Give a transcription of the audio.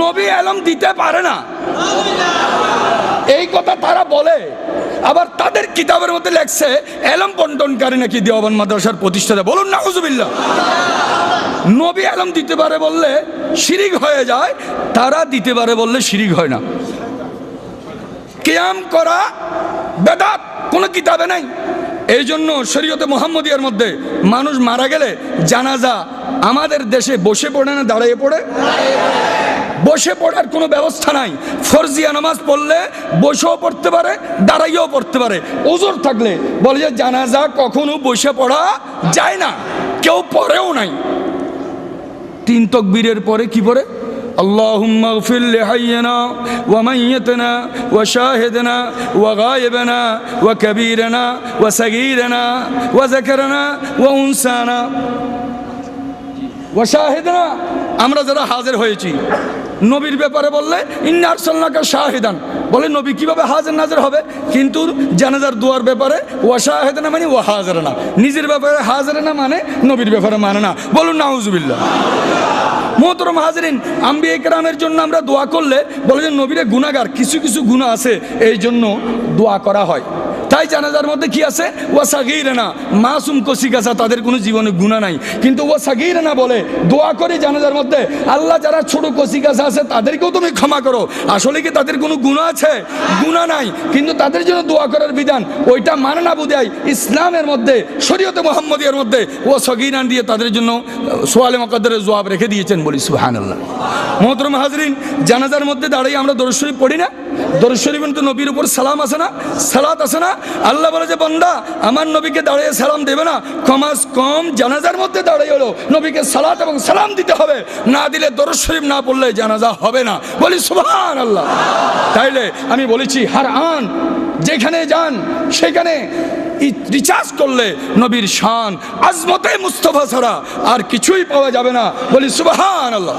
নবী এলম দিতে পারে না, এই কথা তারা বলে। আবার তাদের কিতাবের মধ্যে লেখছে এলম বন্টনকারী নাকি দেওবন্দ মাদ্রাসার প্রতিষ্ঠাতা। বলুন নাউজুবিল্লাহ। নবী এলম দিতে পারে বললে শিরিক হয়ে যায়, তারা দিতে পারে বললে শিরিক হয় না। কিয়াম করা বেদাত কোনো কিতাবে নাই। এই জন্য শরীয়তে মুহাম্মদিয়ার মধ্যে মানুষ মারা গেলে জানাজা আমাদের দেশে বসে পড়ে না দাঁড়িয়ে পড়ে? বসে পড়ার কোনো ব্যবস্থা নাই। ফরজিয়া নামাজ পড়লে বসেও পড়তে পারে, দাঁড়াইয়েও পড়তে পারে। ওজোর থাকলে বলে যে জানাজা কখনো বসে পড়া যায় না, কেউ পড়েও নাই। 3 তাকবীরের পরে কি পড়ে? اللهم اغفر لحينا وميتنا وشاهدنا وغائبنا وكبيرنا وصغيرنا وذكرنا وانثانا وشاهدنا। আমরা যারা হাজির হয়েছি, নবীর ব্যাপারে বললে ইন্না আরসালনাকা শাহিদান, বলে নবী কিভাবে হাজির নাজির হবে? কিন্তু জানাজার দোয়ার ব্যাপারে ওয়াশাহিদানা মানে ওয়া হাজিরানা, নিজের ব্যাপারে হাজিরানা মানে নবীর ব্যাপারে মানে না। বলুন নাউজুবিল্লাহ। মোহতরম হাজিরিন, আম্বিয়া কেরামের জন্য আমরা দোয়া করলে বলে যে নবীরে গুনাহগার, কিছু কিছু গুনাহ আছে এই জন্য দোয়া করা হয়। তাই জানাজার মধ্যে কি আছে? ওয়া সাগীরানা, মাসুম কসিকাসা, তাদের কোনো জীবনে গুনাহ নাই, কিন্তু ওয়া সাগীরানা বলে দোয়া করি জানাজার মধ্যে, আল্লাহ যারা ছোট কসিকাসা আছে তাদেরকেও তুমি ক্ষমা করো। আসলে কি তাদের কোনো গুনাহ আছে? গুনাহ নাই, কিন্তু তাদের জন্য দোয়া করার বিধান ওইটা মানে না বুঝাই ইসলামের মধ্যে, শরীয়তে মুহাম্মদিয়ার মধ্যে ওয়া সাগীরান দিয়ে তাদের জন্য সোয়ালে মুকদ্দারের জবাব রেখে দিয়েছেন। বলি সুবহানাল্লাহ। মোহতরম হাজরিন, জানাজার মধ্যে দাঁড়িয়ে আমরা দরুদ শরীফ পড়ি না? দরুদ শরীফে তো নবীর উপর সালাম আছে না, সালাত আছে না? আল্লাহ বলে যে বান্দা আমার নবীকে দাঁড়িয়ে সালাম দেবে না, কমাস কম জানাজার মধ্যে দাঁড়িয়ে হলো নবীকে সালাত এবং সালাম দিতে হবে, না দিলে দরুদ শরীফ না পড়লে জানাজা হবে না। বলি সুবহানাল্লাহ। তাইলে আমি বলেছি হার আন যেখানে যান সেখানে রিচার্জ করলে নবীর শান আজমতে মুস্তাফা ছাড়া আর কিছুই পাওয়া যাবে না। বলি সুবহানাল্লাহ।